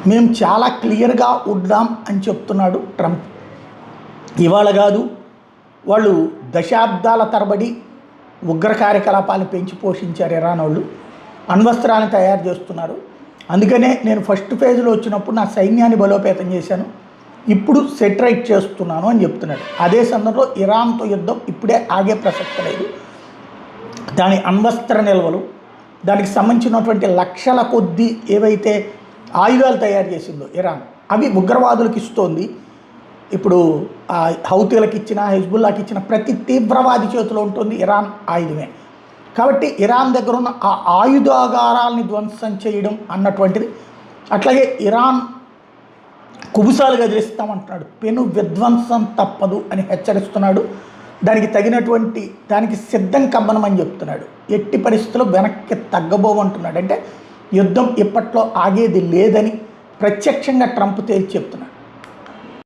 మేము చాలా క్లియర్గా ఉన్నాం అని చెప్తున్నాడు ట్రంప్. ఇవాళ కాదు, వాళ్ళు దశాబ్దాల తరబడి ఉగ్ర కార్యకలాపాలను పెంచి పోషించారు ఇరాన్ వాళ్ళు. అణ్వస్త్రాలను తయారు చేస్తున్నారు. అందుకనే నేను ఫస్ట్ ఫేజ్లో వచ్చినప్పుడు నా సైన్యాన్ని బలోపేతం చేశాను, ఇప్పుడు సెటరైట్ చేస్తున్నాను అని చెప్తున్నాడు. అదే సందర్భంలో ఇరాన్తో యుద్ధం ఇప్పుడే ఆగే ప్రసక్తి లేదు. దాని అణ్వస్త్ర నిల్వలు, దానికి సంబంధించినటువంటి లక్షల కొద్దీ ఏవైతే ఆయుధాలు తయారు చేసిందో ఇరాన్, అవి ఉగ్రవాదులకు ఇస్తోంది. ఇప్పుడు హౌతీలకు ఇచ్చిన, హిజ్బుల్లాకి ఇచ్చిన ప్రతి తీవ్రవాది చేతిలో ఉంటుంది ఇరాన్ ఆయుధమే. కాబట్టి ఇరాన్ దగ్గర ఉన్న ఆ ఆయుధాగారాలని ధ్వంసం చేయడం అన్నటువంటిది, అట్లాగే ఇరాన్ కుబుసాలు గదిలిస్తామంటున్నాడు, పెను విధ్వంసం తప్పదు అని హెచ్చరిస్తున్నాడు. దానికి సిద్ధం కమ్మనమని చెప్తున్నాడు. ఎట్టి పరిస్థితుల్లో వెనక్కి తగ్గబోమంటున్నాడు. అంటే యుద్ధం ఇప్పట్లో ఆగేది లేదని ప్రత్యక్షంగా ట్రంప్ తేల్చి చెప్తున్నాడు.